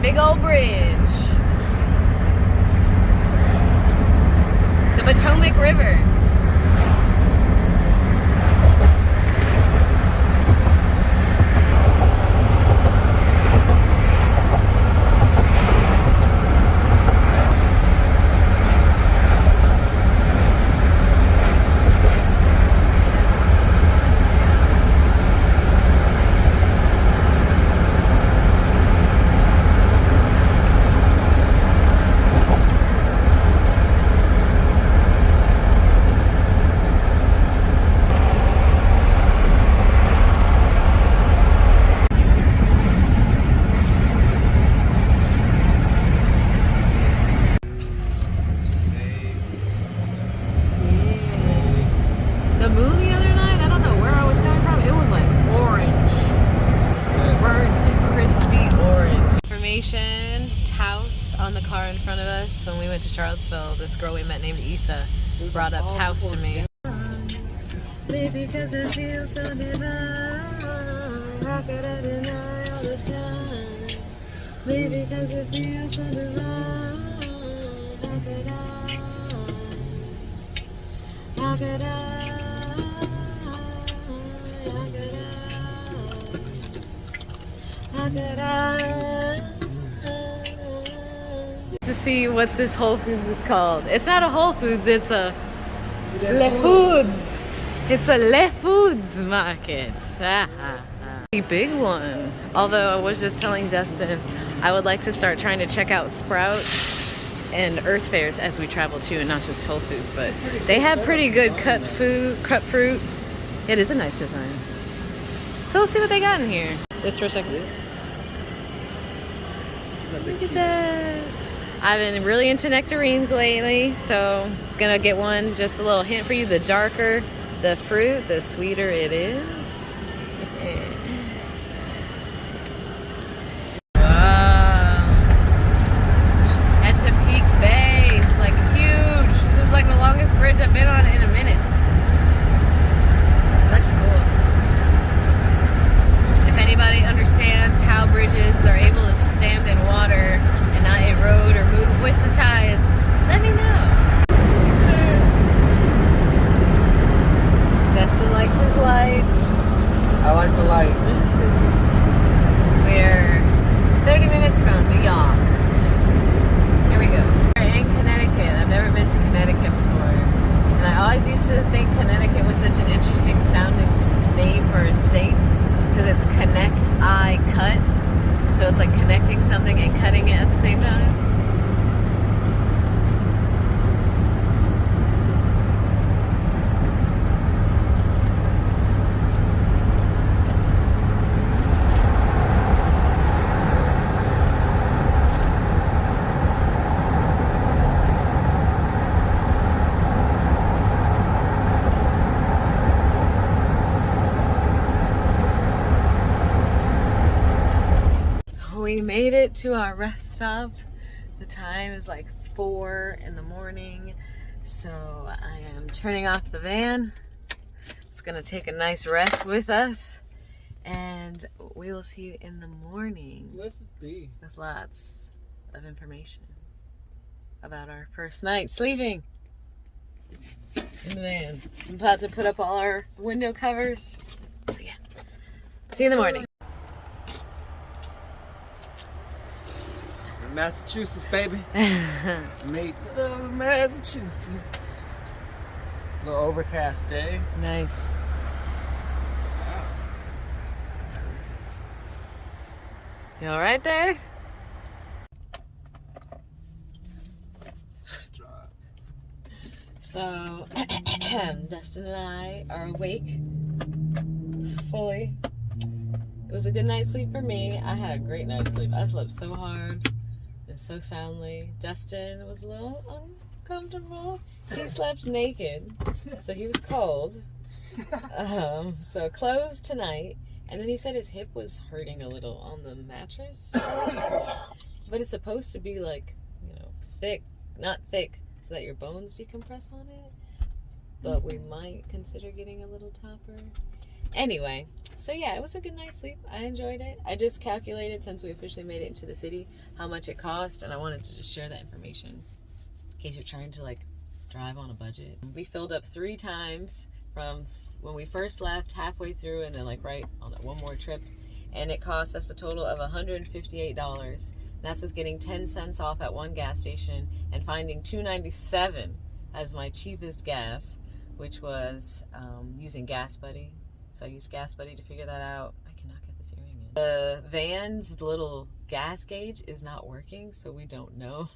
big old bridge. The Potomac River. Taos on the car in front of us. When we went to Charlottesville, this girl we met named Issa brought up Taos to me. Maybe because it feels so divine. How could I deny all the signs? Maybe because it feels so divine. How could I? How could I? How could I? To see what this Whole Foods is called. It's not a Whole Foods, it's a Le Foods. It's a Le Foods market. A big one. Although I was just telling Dustin, I would like to start trying to check out Sprouts and Earth Fairs as we travel too, and not just Whole Foods. But they have pretty good cut fruit. It is a nice design. So we'll see what they got in here. Just for a second. Look at that. I've been really into nectarines lately, so gonna get one. Just a little hint for you: the darker the fruit, the sweeter it is. Wow. Chesapeake Bay is like huge. This is like the longest bridge I've been on in a minute. Looks cool. If anybody understands how bridges are able to stand in water and not erode or move with the tides, let me know. Dustin likes his light. I like the light. We're 30 minutes from New York. Here we go. We're in Connecticut. I've never been to Connecticut before. And I always used to think Connecticut was such an interesting sounding name for a state because it's connect, I, cut. So it's like connecting something and cutting it at the same time. We made it to our rest stop. The time is like 4 in the morning, so I am turning off the van. It's gonna take a nice rest with us, and we will see you in the morning with lots of information about our first night sleeping in the van. I'm about to put up all our window covers, so yeah, see you in the morning. Massachusetts, baby. Made Massachusetts. A little overcast day. Nice. Wow. You all right there? So, Dustin and I are awake fully. It was a good night's sleep for me. I had a great night's sleep. I slept so hard and so soundly. Dustin was a little uncomfortable. He slept naked, so he was cold. So clothes tonight. And then he said his hip was hurting a little on the mattress. But it's supposed to be like, thick, not thick, so that your bones decompress on it. But we might consider getting a little topper. Anyway, so yeah, it was a good night's sleep. I enjoyed it. I just calculated, since we officially made it into the city, how much it cost, and I wanted to just share that information in case you're trying to like drive on a budget. We filled up 3 times from when we first left, halfway through, and then like right on that one more trip, and it cost us a total of $158. That's with getting 10 cents off at one gas station and finding $2.97 as my cheapest gas, which was using Gas Buddy. So I used Gas Buddy to figure that out. I cannot get this earring in. The van's little gas gauge is not working, so we don't know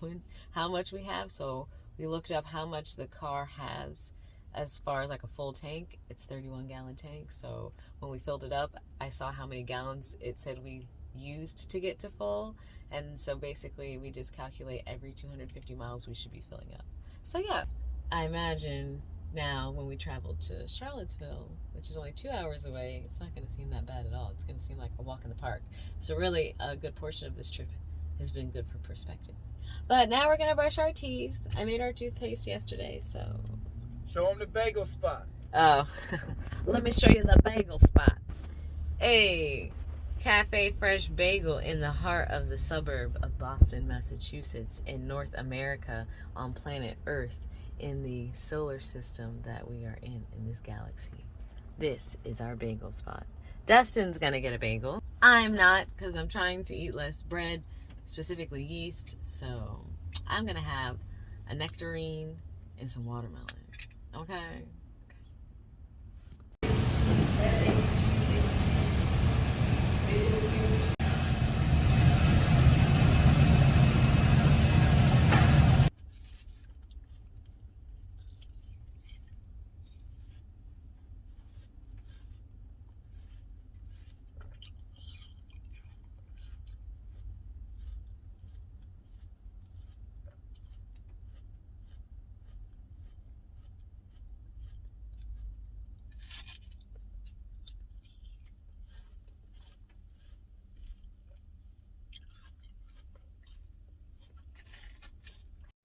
how much we have. So we looked up how much the car has as far as like a full tank. It's 31-gallon tank. So when we filled it up, I saw how many gallons it said we used to get to full. And so basically we just calculate every 250 miles we should be filling up. So yeah, I imagine now when we travel to Charlottesville, which is only 2 hours away, it's not going to seem that bad at all. It's going to seem like a walk in the park. So really a good portion of this trip has been good for perspective. But now we're going to brush our teeth. I made our toothpaste yesterday, so... Show them the bagel spot. Oh, let me show you the bagel spot. Hey, Cafe Fresh Bagel in the heart of the suburb of Boston, Massachusetts, in North America, on planet Earth, in the solar system that we are in this galaxy. This is our bagel spot. Dustin's gonna get a bagel. I'm not, because I'm trying to eat less bread, specifically yeast, so I'm gonna have a nectarine and some watermelon. Okay?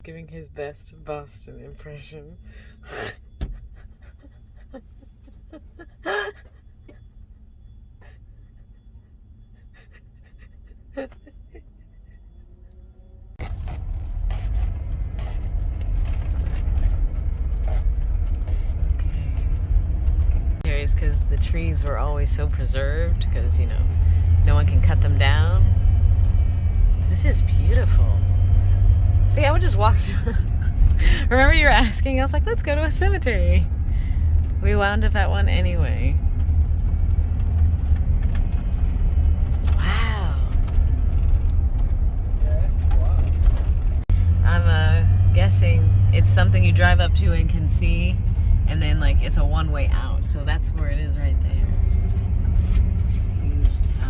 Giving his best Boston impression. Because the trees were always so preserved, because you know no one can cut them down. This is beautiful. See, I would just walk through. Remember you were asking? I was like, let's go to a cemetery. We wound up at one anyway. Wow. I'm guessing it's something you drive up to and can see, and then like it's a one-way out. So that's where it is right there. It's a huge tower.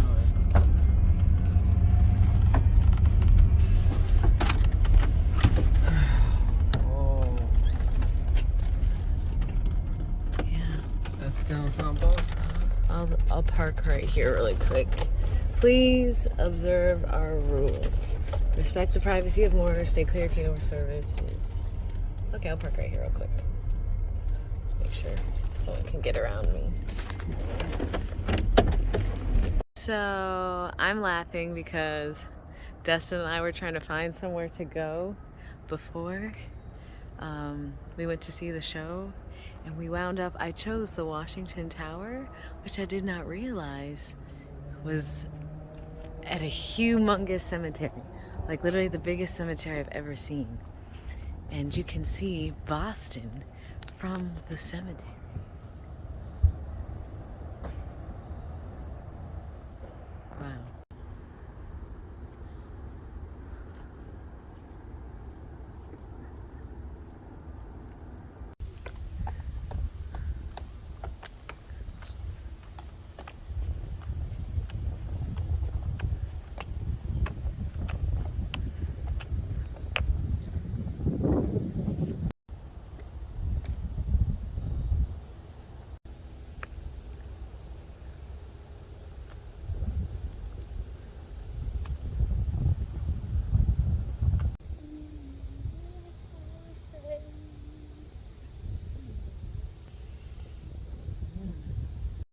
Downtown Boston. I'll park right here really quick. Please observe our rules. Respect the privacy of mourners. Stay clear of funeral services. Okay, I'll park right here real quick. Make sure someone can get around me. So I'm laughing because Dustin and I were trying to find somewhere to go before we went to see the show. And we wound up, I chose the Washington Tower, which I did not realize was at a humongous cemetery. Like literally the biggest cemetery I've ever seen. And you can see Boston from the cemetery.